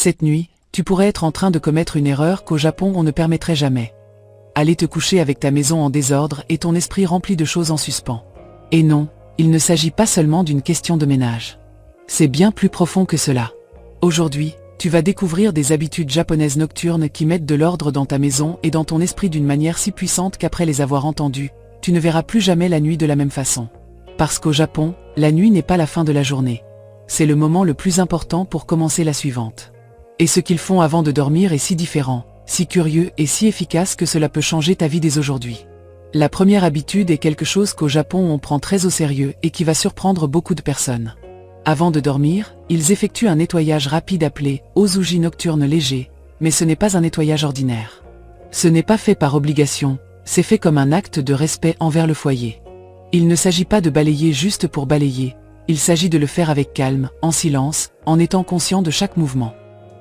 Cette nuit, tu pourrais être en train de commettre une erreur qu'au Japon on ne permettrait jamais. Aller te coucher avec ta maison en désordre et ton esprit rempli de choses en suspens. Et non, il ne s'agit pas seulement d'une question de ménage. C'est bien plus profond que cela. Aujourd'hui, tu vas découvrir des habitudes japonaises nocturnes qui mettent de l'ordre dans ta maison et dans ton esprit d'une manière si puissante qu'après les avoir entendues, tu ne verras plus jamais la nuit de la même façon. Parce qu'au Japon, la nuit n'est pas la fin de la journée. C'est le moment le plus important pour commencer la suivante. Et ce qu'ils font avant de dormir est si différent, si curieux et si efficace que cela peut changer ta vie dès aujourd'hui. La première habitude est quelque chose qu'au Japon on prend très au sérieux et qui va surprendre beaucoup de personnes. Avant de dormir, ils effectuent un nettoyage rapide appelé « ozuji nocturne léger », mais ce n'est pas un nettoyage ordinaire. Ce n'est pas fait par obligation, c'est fait comme un acte de respect envers le foyer. Il ne s'agit pas de balayer juste pour balayer, il s'agit de le faire avec calme, en silence, en étant conscient de chaque mouvement.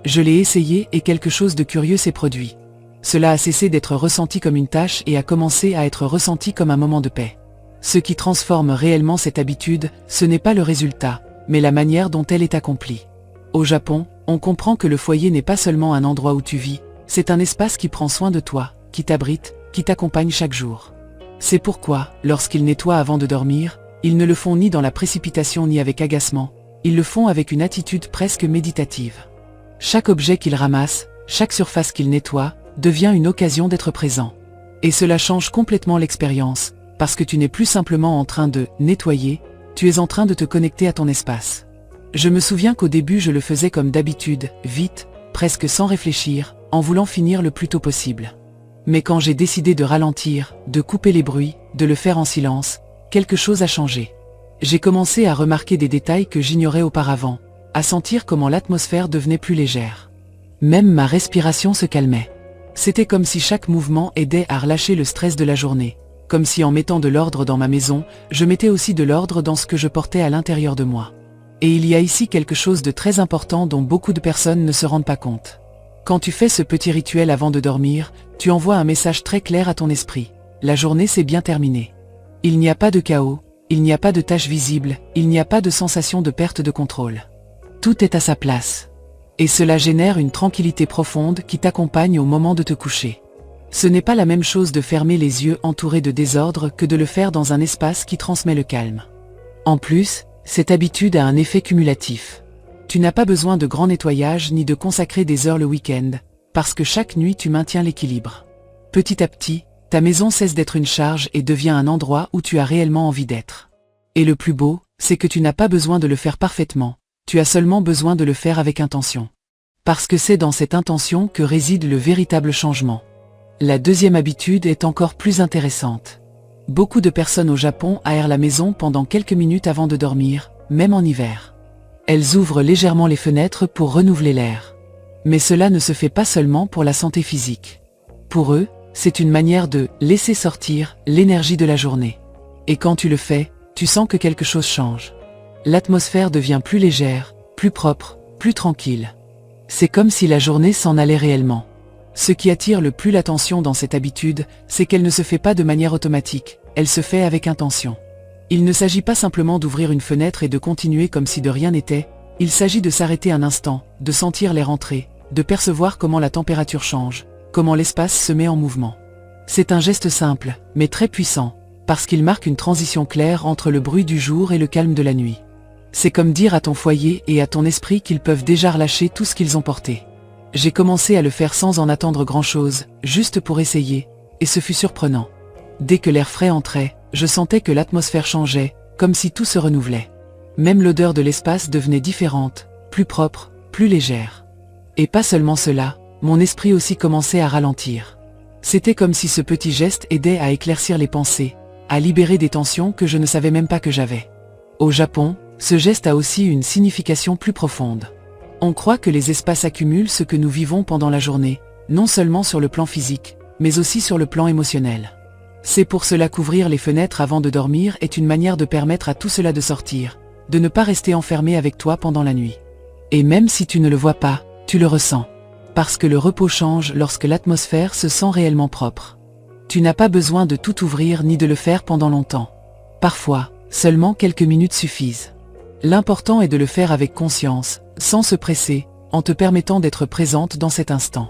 Je l'ai essayé et quelque chose de curieux s'est produit. Cela a cessé d'être ressenti comme une tâche et a commencé à être ressenti comme un moment de paix. Ce qui transforme réellement cette habitude, ce n'est pas le résultat, mais la manière dont elle est accomplie. Au Japon, on comprend que le foyer n'est pas seulement un endroit où tu vis, c'est un espace qui prend soin de toi, qui t'abrite, qui t'accompagne chaque jour. C'est pourquoi, lorsqu'ils nettoient avant de dormir, ils ne le font ni dans la précipitation ni avec agacement, ils le font avec une attitude presque méditative. Chaque objet qu'ils ramassent, chaque surface qu'ils nettoient, devient une occasion d'être présent. Et cela change complètement l'expérience, parce que tu n'es plus simplement en train de nettoyer, tu es en train de te connecter à ton espace. Je me souviens qu'au début je le faisais comme d'habitude, vite, presque sans réfléchir, en voulant finir le plus tôt possible. Mais quand j'ai décidé de ralentir, de couper les bruits, de le faire en silence, quelque chose a changé. J'ai commencé à remarquer des détails que j'ignorais auparavant, à sentir comment l'atmosphère devenait plus légère. Même ma respiration se calmait. C'était comme si chaque mouvement aidait à relâcher le stress de la journée, comme si en mettant de l'ordre dans ma maison, je mettais aussi de l'ordre dans ce que je portais à l'intérieur de moi. Et il y a ici quelque chose de très important dont beaucoup de personnes ne se rendent pas compte. Quand tu fais ce petit rituel avant de dormir, tu envoies un message très clair à ton esprit. La journée s'est bien terminée. Il n'y a pas de chaos, il n'y a pas de tâches visibles, il n'y a pas de sensation de perte de contrôle. Tout est à sa place. Et cela génère une tranquillité profonde qui t'accompagne au moment de te coucher. Ce n'est pas la même chose de fermer les yeux entourés de désordre que de le faire dans un espace qui transmet le calme. En plus, cette habitude a un effet cumulatif. Tu n'as pas besoin de grands nettoyages ni de consacrer des heures le week-end, parce que chaque nuit tu maintiens l'équilibre. Petit à petit, ta maison cesse d'être une charge et devient un endroit où tu as réellement envie d'être. Et le plus beau, c'est que tu n'as pas besoin de le faire parfaitement, tu as seulement besoin de le faire avec intention. Parce que c'est dans cette intention que réside le véritable changement. La deuxième habitude est encore plus intéressante. Beaucoup de personnes au Japon aèrent la maison pendant quelques minutes avant de dormir, même en hiver. Elles ouvrent légèrement les fenêtres pour renouveler l'air. Mais cela ne se fait pas seulement pour la santé physique. Pour eux, c'est une manière de laisser sortir l'énergie de la journée. Et quand tu le fais, tu sens que quelque chose change. L'atmosphère devient plus légère, plus propre, plus tranquille. C'est comme si la journée s'en allait réellement. Ce qui attire le plus l'attention dans cette habitude, c'est qu'elle ne se fait pas de manière automatique, elle se fait avec intention. Il ne s'agit pas simplement d'ouvrir une fenêtre et de continuer comme si de rien n'était, il s'agit de s'arrêter un instant, de sentir l'air entrer, de percevoir comment la température change, comment l'espace se met en mouvement. C'est un geste simple, mais très puissant, parce qu'il marque une transition claire entre le bruit du jour et le calme de la nuit. C'est comme dire à ton foyer et à ton esprit qu'ils peuvent déjà relâcher tout ce qu'ils ont porté. J'ai commencé à le faire sans en attendre grand-chose, juste pour essayer, et ce fut surprenant. Dès que l'air frais entrait, je sentais que l'atmosphère changeait, comme si tout se renouvelait. Même l'odeur de l'espace devenait différente, plus propre, plus légère. Et pas seulement cela, mon esprit aussi commençait à ralentir. C'était comme si ce petit geste aidait à éclaircir les pensées, à libérer des tensions que je ne savais même pas que j'avais. Au Japon, ce geste a aussi une signification plus profonde. On croit que les espaces accumulent ce que nous vivons pendant la journée, non seulement sur le plan physique, mais aussi sur le plan émotionnel. C'est pour cela qu'ouvrir les fenêtres avant de dormir est une manière de permettre à tout cela de sortir, de ne pas rester enfermé avec toi pendant la nuit. Et même si tu ne le vois pas, tu le ressens. Parce que le repos change lorsque l'atmosphère se sent réellement propre. Tu n'as pas besoin de tout ouvrir ni de le faire pendant longtemps. Parfois, seulement quelques minutes suffisent. L'important est de le faire avec conscience, sans se presser, en te permettant d'être présente dans cet instant.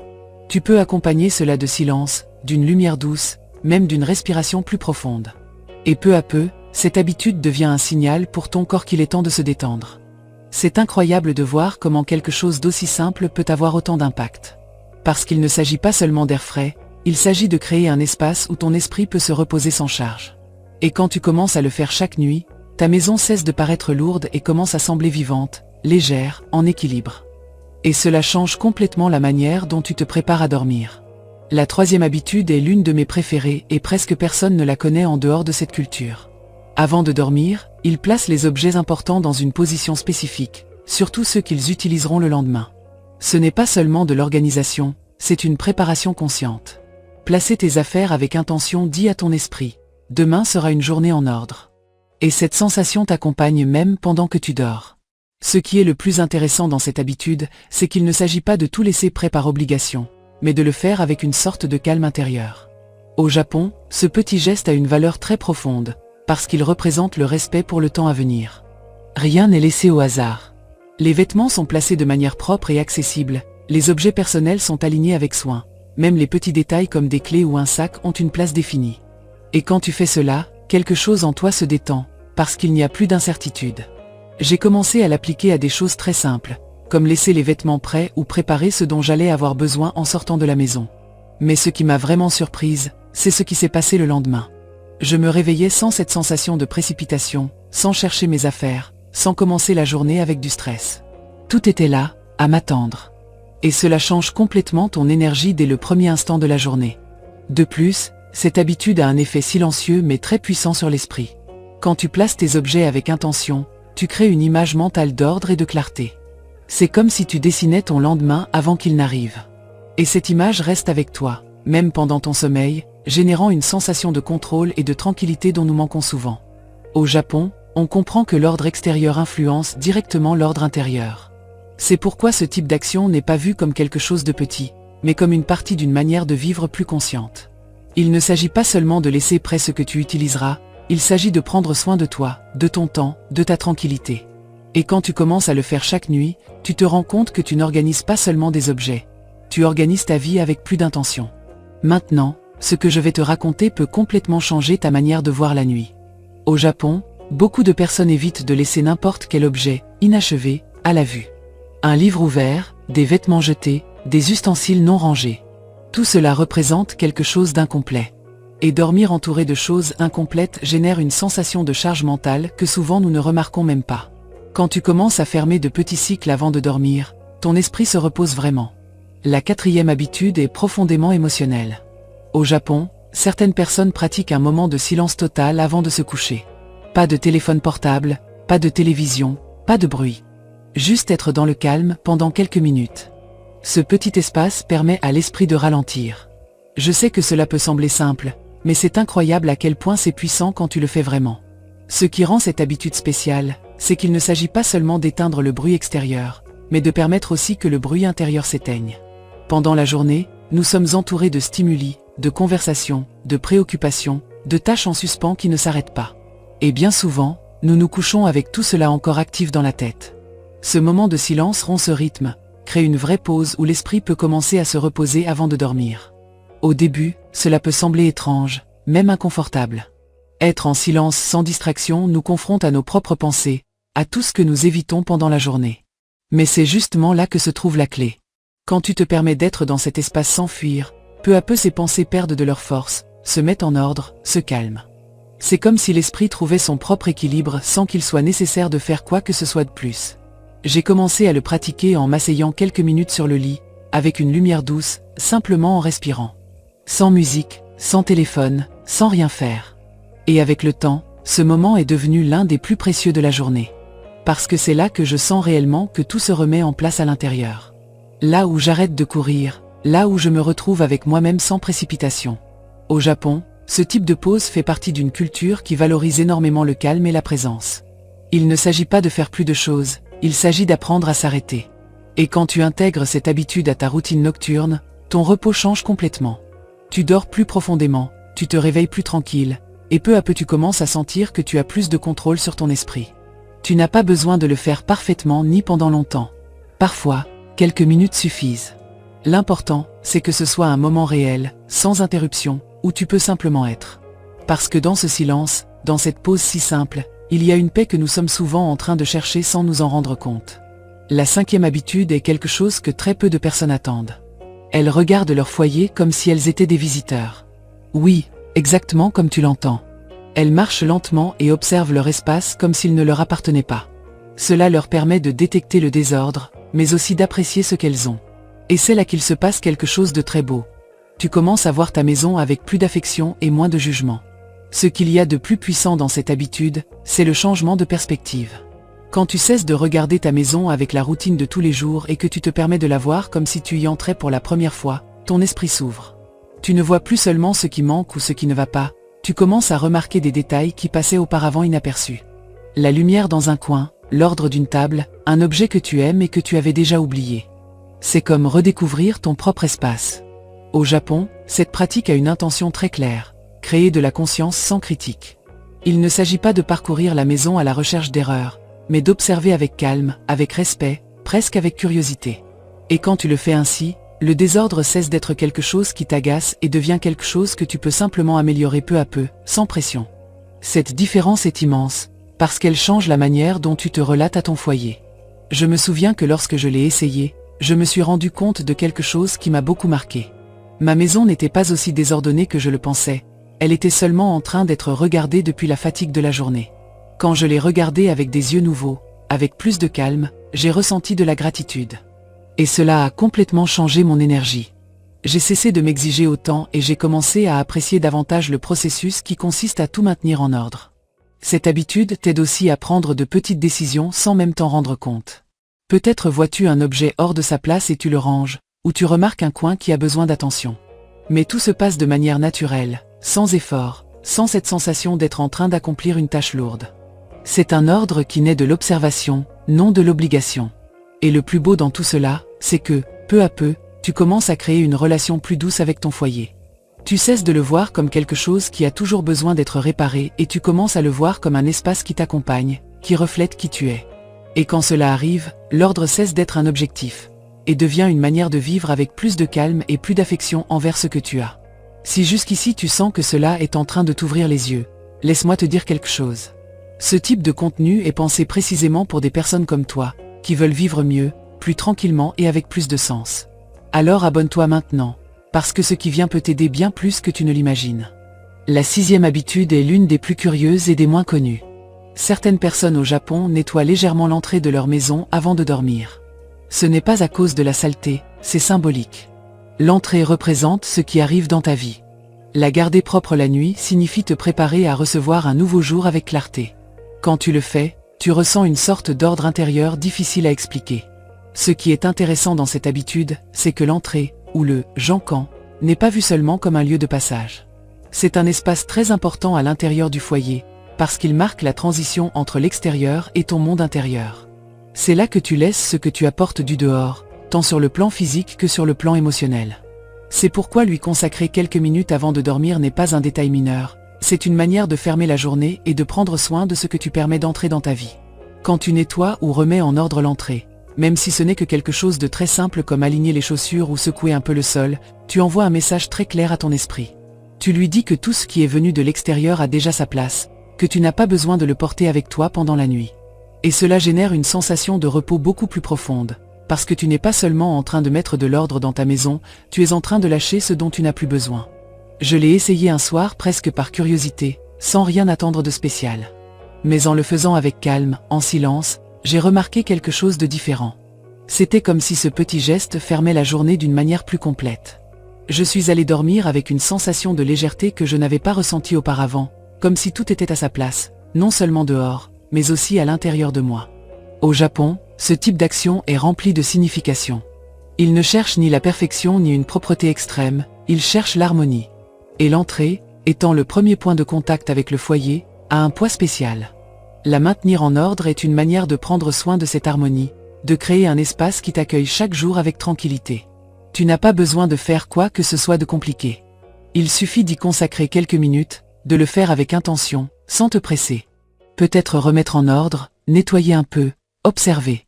Tu peux accompagner cela de silence, d'une lumière douce, même d'une respiration plus profonde. Et peu à peu, cette habitude devient un signal pour ton corps qu'il est temps de se détendre. C'est incroyable de voir comment quelque chose d'aussi simple peut avoir autant d'impact. Parce qu'il ne s'agit pas seulement d'air frais, il s'agit de créer un espace où ton esprit peut se reposer sans charge. Et quand tu commences à le faire chaque nuit, ta maison cesse de paraître lourde et commence à sembler vivante, légère, en équilibre. Et cela change complètement la manière dont tu te prépares à dormir. La troisième habitude est l'une de mes préférées et presque personne ne la connaît en dehors de cette culture. Avant de dormir, ils placent les objets importants dans une position spécifique, surtout ceux qu'ils utiliseront le lendemain. Ce n'est pas seulement de l'organisation, c'est une préparation consciente. Placer tes affaires avec intention dit à ton esprit « Demain sera une journée en ordre ». Et cette sensation t'accompagne même pendant que tu dors. Ce qui est le plus intéressant dans cette habitude, c'est qu'il ne s'agit pas de tout laisser prêt par obligation, mais de le faire avec une sorte de calme intérieur. Au Japon, ce petit geste a une valeur très profonde, parce qu'il représente le respect pour le temps à venir. Rien n'est laissé au hasard. Les vêtements sont placés de manière propre et accessible, les objets personnels sont alignés avec soin, même les petits détails comme des clés ou un sac ont une place définie. Et quand tu fais cela, quelque chose en toi se détend, parce qu'il n'y a plus d'incertitude. J'ai commencé à l'appliquer à des choses très simples, comme laisser les vêtements prêts ou préparer ce dont j'allais avoir besoin en sortant de la maison. Mais ce qui m'a vraiment surprise, c'est ce qui s'est passé le lendemain. Je me réveillais sans cette sensation de précipitation, sans chercher mes affaires, sans commencer la journée avec du stress. Tout était là, à m'attendre. Et cela change complètement ton énergie dès le premier instant de la journée. De plus, cette habitude a un effet silencieux mais très puissant sur l'esprit. Quand tu places tes objets avec intention, tu crées une image mentale d'ordre et de clarté. C'est comme si tu dessinais ton lendemain avant qu'il n'arrive. Et cette image reste avec toi, même pendant ton sommeil, générant une sensation de contrôle et de tranquillité dont nous manquons souvent. Au Japon, on comprend que l'ordre extérieur influence directement l'ordre intérieur. C'est pourquoi ce type d'action n'est pas vu comme quelque chose de petit, mais comme une partie d'une manière de vivre plus consciente. Il ne s'agit pas seulement de laisser près ce que tu utiliseras, il s'agit de prendre soin de toi, de ton temps, de ta tranquillité. Et quand tu commences à le faire chaque nuit, tu te rends compte que tu n'organises pas seulement des objets. Tu organises ta vie avec plus d'intention. Maintenant, ce que je vais te raconter peut complètement changer ta manière de voir la nuit. Au Japon, beaucoup de personnes évitent de laisser n'importe quel objet, inachevé, à la vue. Un livre ouvert, des vêtements jetés, des ustensiles non rangés. Tout cela représente quelque chose d'incomplet. Et dormir entouré de choses incomplètes génère une sensation de charge mentale que souvent nous ne remarquons même pas. Quand tu commences à fermer de petits cycles avant de dormir, ton esprit se repose vraiment. La quatrième habitude est profondément émotionnelle. Au Japon, certaines personnes pratiquent un moment de silence total avant de se coucher. Pas de téléphone portable, pas de télévision, pas de bruit. Juste être dans le calme pendant quelques minutes. Ce petit espace permet à l'esprit de ralentir. Je sais que cela peut sembler simple, mais c'est incroyable à quel point c'est puissant quand tu le fais vraiment. Ce qui rend cette habitude spéciale, c'est qu'il ne s'agit pas seulement d'éteindre le bruit extérieur, mais de permettre aussi que le bruit intérieur s'éteigne. Pendant la journée, nous sommes entourés de stimuli, de conversations, de préoccupations, de tâches en suspens qui ne s'arrêtent pas. Et bien souvent, nous nous couchons avec tout cela encore actif dans la tête. Ce moment de silence rompt ce rythme, crée une vraie pause où l'esprit peut commencer à se reposer avant de dormir. Au début, cela peut sembler étrange, même inconfortable. Être en silence sans distraction nous confronte à nos propres pensées, à tout ce que nous évitons pendant la journée. Mais c'est justement là que se trouve la clé. Quand tu te permets d'être dans cet espace sans fuir, peu à peu ces pensées perdent de leur force, se mettent en ordre, se calment. C'est comme si l'esprit trouvait son propre équilibre sans qu'il soit nécessaire de faire quoi que ce soit de plus. J'ai commencé à le pratiquer en m'asseyant quelques minutes sur le lit, avec une lumière douce, simplement en respirant. Sans musique, sans téléphone, sans rien faire. Et avec le temps, ce moment est devenu l'un des plus précieux de la journée. Parce que c'est là que je sens réellement que tout se remet en place à l'intérieur. Là où j'arrête de courir, là où je me retrouve avec moi-même sans précipitation. Au Japon, ce type de pause fait partie d'une culture qui valorise énormément le calme et la présence. Il ne s'agit pas de faire plus de choses, il s'agit d'apprendre à s'arrêter. Et quand tu intègres cette habitude à ta routine nocturne, ton repos change complètement. Tu dors plus profondément, tu te réveilles plus tranquille, et peu à peu tu commences à sentir que tu as plus de contrôle sur ton esprit. Tu n'as pas besoin de le faire parfaitement ni pendant longtemps. Parfois, Quelques minutes suffisent. L'important, c'est que ce soit un moment réel, sans interruption, où tu peux simplement être. Parce que dans ce silence, dans cette pause si simple, il y a une paix que nous sommes souvent en train de chercher sans nous en rendre compte. La 5e habitude est quelque chose que très peu de personnes attendent. Elles regardent leur foyer comme si elles étaient des visiteurs. Oui, exactement comme tu l'entends. Elles marchent lentement et observent leur espace comme s'il ne leur appartenait pas. Cela leur permet de détecter le désordre, mais aussi d'apprécier ce qu'elles ont. Et c'est là qu'il se passe quelque chose de très beau. Tu commences à voir ta maison avec plus d'affection et moins de jugement. Ce qu'il y a de plus puissant dans cette habitude, c'est le changement de perspective. Quand tu cesses de regarder ta maison avec la routine de tous les jours et que tu te permets de la voir comme si tu y entrais pour la première fois, ton esprit s'ouvre. Tu ne vois plus seulement ce qui manque ou ce qui ne va pas, tu commences à remarquer des détails qui passaient auparavant inaperçus. La lumière dans un coin, l'ordre d'une table, un objet que tu aimes et que tu avais déjà oublié. C'est comme redécouvrir ton propre espace. Au Japon, cette pratique a une intention très claire, créer de la conscience sans critique. Il ne s'agit pas de parcourir la maison à la recherche d'erreurs, mais d'observer avec calme, avec respect, presque avec curiosité. Et quand tu le fais ainsi, le désordre cesse d'être quelque chose qui t'agace et devient quelque chose que tu peux simplement améliorer peu à peu, sans pression. Cette différence est immense, parce qu'elle change la manière dont tu te relates à ton foyer. Je me souviens que lorsque je l'ai essayé, je me suis rendu compte de quelque chose qui m'a beaucoup marqué. Ma maison n'était pas aussi désordonnée que je le pensais, elle était seulement en train d'être regardée depuis la fatigue de la journée. Quand je l'ai regardée avec des yeux nouveaux, avec plus de calme, j'ai ressenti de la gratitude. Et cela a complètement changé mon énergie. J'ai cessé de m'exiger autant et j'ai commencé à apprécier davantage le processus qui consiste à tout maintenir en ordre. Cette habitude t'aide aussi à prendre de petites décisions sans même t'en rendre compte. Peut-être vois-tu un objet hors de sa place et tu le ranges, ou tu remarques un coin qui a besoin d'attention. Mais tout se passe de manière naturelle, sans effort, sans cette sensation d'être en train d'accomplir une tâche lourde. C'est un ordre qui naît de l'observation, non de l'obligation. Et le plus beau dans tout cela, c'est que, peu à peu, tu commences à créer une relation plus douce avec ton foyer. Tu cesses de le voir comme quelque chose qui a toujours besoin d'être réparé et tu commences à le voir comme un espace qui t'accompagne, qui reflète qui tu es. Et quand cela arrive, l'ordre cesse d'être un objectif, et devient une manière de vivre avec plus de calme et plus d'affection envers ce que tu as. Si jusqu'ici tu sens que cela est en train de t'ouvrir les yeux, laisse-moi te dire quelque chose. Ce type de contenu est pensé précisément pour des personnes comme toi, qui veulent vivre mieux, plus tranquillement et avec plus de sens. Alors abonne-toi maintenant, parce que ce qui vient peut t'aider bien plus que tu ne l'imagines. La 6e habitude est l'une des plus curieuses et des moins connues. Certaines personnes au Japon nettoient légèrement l'entrée de leur maison avant de dormir. Ce n'est pas à cause de la saleté, c'est symbolique. L'entrée représente ce qui arrive dans ta vie. La garder propre la nuit signifie te préparer à recevoir un nouveau jour avec clarté. Quand tu le fais, tu ressens une sorte d'ordre intérieur difficile à expliquer. Ce qui est intéressant dans cette habitude, c'est que l'entrée, ou le « jankan », n'est pas vu seulement comme un lieu de passage. C'est un espace très important à l'intérieur du foyer, parce qu'il marque la transition entre l'extérieur et ton monde intérieur. C'est là que tu laisses ce que tu apportes du dehors, tant sur le plan physique que sur le plan émotionnel. C'est pourquoi lui consacrer quelques minutes avant de dormir n'est pas un détail mineur, c'est une manière de fermer la journée et de prendre soin de ce que tu permets d'entrer dans ta vie. Quand tu nettoies ou remets en ordre l'entrée, même si ce n'est que quelque chose de très simple comme aligner les chaussures ou secouer un peu le sol, tu envoies un message très clair à ton esprit. Tu lui dis que tout ce qui est venu de l'extérieur a déjà sa place, que tu n'as pas besoin de le porter avec toi pendant la nuit. Et cela génère une sensation de repos beaucoup plus profonde, parce que tu n'es pas seulement en train de mettre de l'ordre dans ta maison, tu es en train de lâcher ce dont tu n'as plus besoin. Je l'ai essayé un soir presque par curiosité, sans rien attendre de spécial. Mais en le faisant avec calme, en silence, j'ai remarqué quelque chose de différent. C'était comme si ce petit geste fermait la journée d'une manière plus complète. Je suis allé dormir avec une sensation de légèreté que je n'avais pas ressentie auparavant, comme si tout était à sa place, non seulement dehors, mais aussi à l'intérieur de moi. Au Japon, ce type d'action est rempli de signification. Il ne cherche ni la perfection ni une propreté extrême, il cherche l'harmonie. Et l'entrée, étant le premier point de contact avec le foyer, a un poids spécial. La maintenir en ordre est une manière de prendre soin de cette harmonie, de créer un espace qui t'accueille chaque jour avec tranquillité. Tu n'as pas besoin de faire quoi que ce soit de compliqué. Il suffit d'y consacrer quelques minutes, de le faire avec intention, sans te presser. Peut-être remettre en ordre, nettoyer un peu, observer.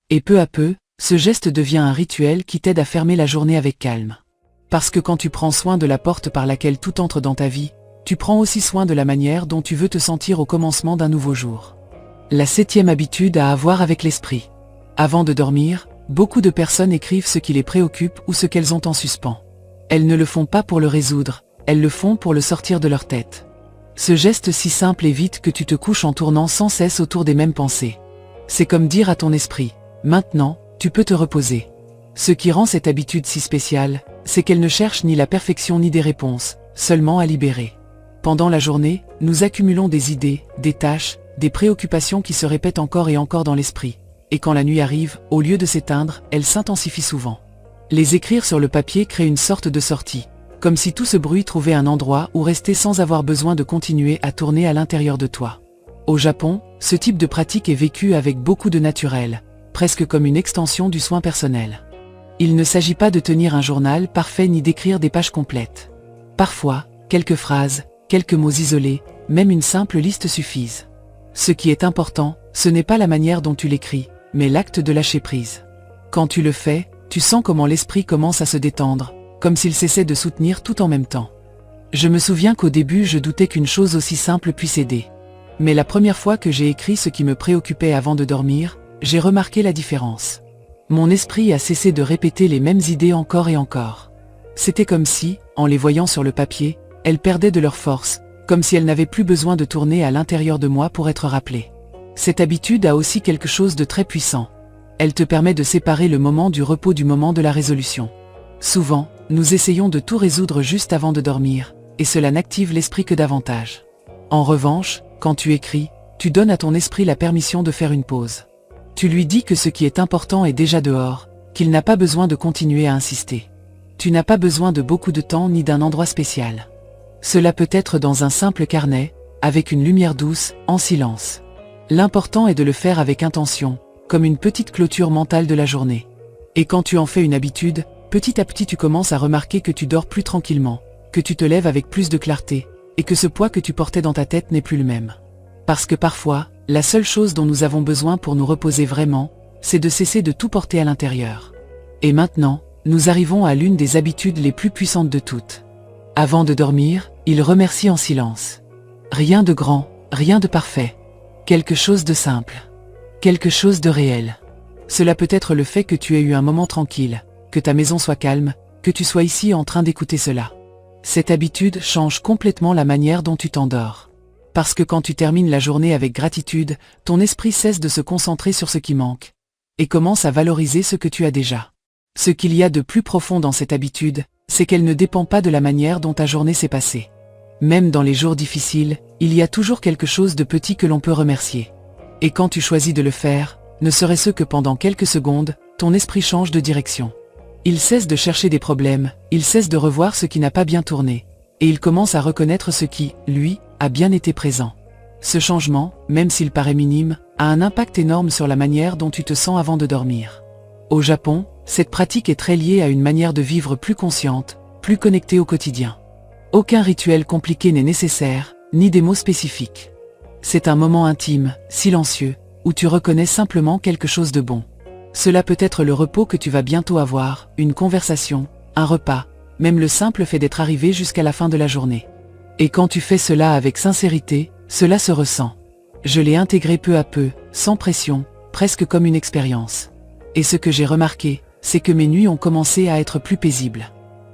Et peu à peu, Ce geste devient un rituel qui t'aide à fermer la journée avec calme. Parce que quand tu prends soin de la porte par laquelle tout entre dans ta vie, tu prends aussi soin de la manière dont tu veux te sentir au commencement d'un nouveau jour. La 7e habitude à avoir avec l'esprit. Avant de dormir, beaucoup de personnes écrivent ce qui les préoccupe ou ce qu'elles ont en suspens. Elles ne le font pas pour le résoudre, elles le font pour le sortir de leur tête. Ce geste si simple évite que tu te couches en tournant sans cesse autour des mêmes pensées. C'est comme dire à ton esprit, maintenant, tu peux te reposer. Ce qui rend cette habitude si spéciale, c'est qu'elle ne cherche ni la perfection ni des réponses, seulement à libérer. Pendant la journée, nous accumulons des idées, des tâches, des préoccupations qui se répètent encore et encore dans l'esprit. Et quand la nuit arrive, au lieu de s'éteindre, elle s'intensifie souvent. Les écrire sur le papier crée une sorte de sortie, comme si tout ce bruit trouvait un endroit où rester sans avoir besoin de continuer à tourner à l'intérieur de toi. Au Japon, ce type de pratique est vécu avec beaucoup de naturel, presque comme une extension du soin personnel. Il ne s'agit pas de tenir un journal parfait ni d'écrire des pages complètes. Parfois, quelques phrases, quelques mots isolés, même une simple liste suffisent. Ce qui est important, ce n'est pas la manière dont tu l'écris, mais l'acte de lâcher prise. Quand tu le fais, tu sens comment l'esprit commence à se détendre, comme s'il cessait de soutenir tout en même temps. Je me souviens qu'au début je doutais qu'une chose aussi simple puisse aider. Mais la première fois que j'ai écrit ce qui me préoccupait avant de dormir, j'ai remarqué la différence. Mon esprit a cessé de répéter les mêmes idées encore et encore. C'était comme si, en les voyant sur le papier, elles perdaient de leur force, comme si elles n'avaient plus besoin de tourner à l'intérieur de moi pour être rappelées. Cette habitude a aussi quelque chose de très puissant. Elle te permet de séparer le moment du repos du moment de la résolution. Souvent, nous essayons de tout résoudre juste avant de dormir, et cela n'active l'esprit que davantage. En revanche, quand tu écris, tu donnes à ton esprit la permission de faire une pause. Tu lui dis que ce qui est important est déjà dehors, qu'il n'a pas besoin de continuer à insister. Tu n'as pas besoin de beaucoup de temps ni d'un endroit spécial. Cela peut être dans un simple carnet, avec une lumière douce, en silence. L'important est de le faire avec intention, comme une petite clôture mentale de la journée. Et quand tu en fais une habitude, petit à petit tu commences à remarquer que tu dors plus tranquillement, que tu te lèves avec plus de clarté, et que ce poids que tu portais dans ta tête n'est plus le même. Parce que parfois, la seule chose dont nous avons besoin pour nous reposer vraiment, c'est de cesser de tout porter à l'intérieur. Et maintenant, nous arrivons à l'une des habitudes les plus puissantes de toutes. Avant de dormir, il remercie en silence. Rien de grand, rien de parfait. Quelque chose de simple. Quelque chose de réel. Cela peut être le fait que tu aies eu un moment tranquille, que ta maison soit calme, que tu sois ici en train d'écouter cela. Cette habitude change complètement la manière dont tu t'endors. Parce que quand tu termines la journée avec gratitude, ton esprit cesse de se concentrer sur ce qui manque, et commence à valoriser ce que tu as déjà. Ce qu'il y a de plus profond dans cette habitude, c'est qu'elle ne dépend pas de la manière dont ta journée s'est passée. Même dans les jours difficiles, il y a toujours quelque chose de petit que l'on peut remercier. Et quand tu choisis de le faire, ne serait-ce que pendant quelques secondes, ton esprit change de direction. Il cesse de chercher des problèmes, il cesse de revoir ce qui n'a pas bien tourné, et il commence à reconnaître ce qui, lui, a bien été présent. Ce changement, même s'il paraît minime, a un impact énorme sur la manière dont tu te sens avant de dormir. Au Japon, cette pratique est très liée à une manière de vivre plus consciente, plus connectée au quotidien. Aucun rituel compliqué n'est nécessaire, ni des mots spécifiques. C'est un moment intime, silencieux, où tu reconnais simplement quelque chose de bon. Cela peut être le repos que tu vas bientôt avoir, une conversation, un repas, même le simple fait d'être arrivé jusqu'à la fin de la journée. Et quand tu fais cela avec sincérité, cela se ressent. Je l'ai intégré peu à peu, sans pression, presque comme une expérience. Et ce que j'ai remarqué, c'est que mes nuits ont commencé à être plus paisibles.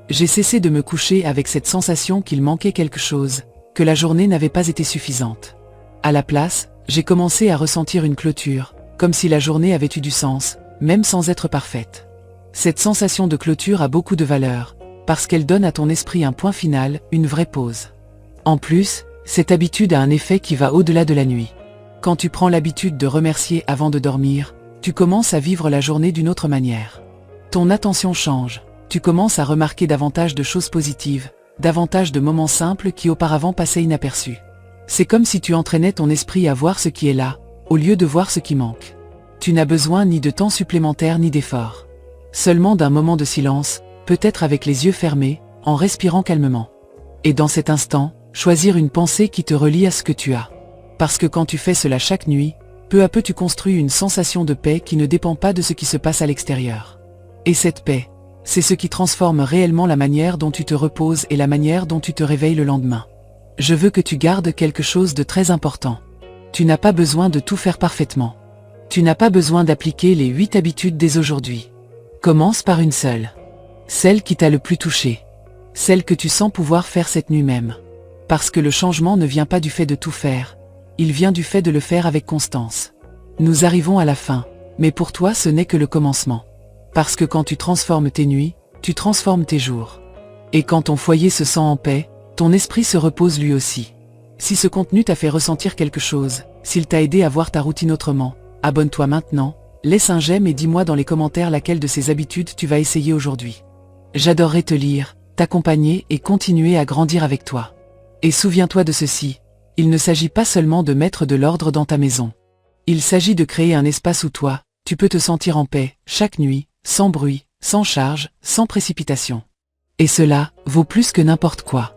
J'ai cessé de me coucher avec cette sensation qu'il manquait quelque chose, que la journée n'avait pas été suffisante. À la place, j'ai commencé à ressentir une clôture, comme si la journée avait eu du sens, même sans être parfaite. Cette sensation de clôture a beaucoup de valeur, parce qu'elle donne à ton esprit un point final, une vraie pause. En plus, cette habitude a un effet qui va au-delà de la nuit. Quand tu prends l'habitude de remercier avant de dormir, tu commences à vivre la journée d'une autre manière. Ton attention change, tu commences à remarquer davantage de choses positives, davantage de moments simples qui auparavant passaient inaperçus. C'est comme si tu entraînais ton esprit à voir ce qui est là, au lieu de voir ce qui manque. Tu n'as besoin ni de temps supplémentaire ni d'effort. Seulement d'un moment de silence, peut-être avec les yeux fermés, en respirant calmement. Et dans cet instant, choisir une pensée qui te relie à ce que tu as. Parce que quand tu fais cela chaque nuit, Peu à peu tu construis une sensation de paix qui ne dépend pas de ce qui se passe à l'extérieur. Et cette paix, c'est ce qui transforme réellement la manière dont tu te reposes et la manière dont tu te réveilles le lendemain. Je veux que tu gardes quelque chose de très important. Tu n'as pas besoin de tout faire parfaitement. Tu n'as pas besoin d'appliquer les 8 habitudes dès aujourd'hui. Commence par une seule. Celle qui t'a le plus touché. Celle que tu sens pouvoir faire cette nuit même. Parce que le changement ne vient pas du fait de tout faire. Il vient du fait de le faire avec constance. Nous arrivons à la fin, mais pour toi ce n'est que le commencement. Parce que quand tu transformes tes nuits, tu transformes tes jours. Et quand ton foyer se sent en paix, ton esprit se repose lui aussi. Si ce contenu t'a fait ressentir quelque chose, s'il t'a aidé à voir ta routine autrement, abonne-toi maintenant, laisse un j'aime et dis-moi dans les commentaires laquelle de ces habitudes tu vas essayer aujourd'hui. J'adorerais te lire, t'accompagner et continuer à grandir avec toi. Et souviens-toi de ceci, il ne s'agit pas seulement de mettre de l'ordre dans ta maison. Il s'agit de créer un espace où toi, tu peux te sentir en paix, chaque nuit, sans bruit, sans charge, sans précipitation. Et cela vaut plus que n'importe quoi.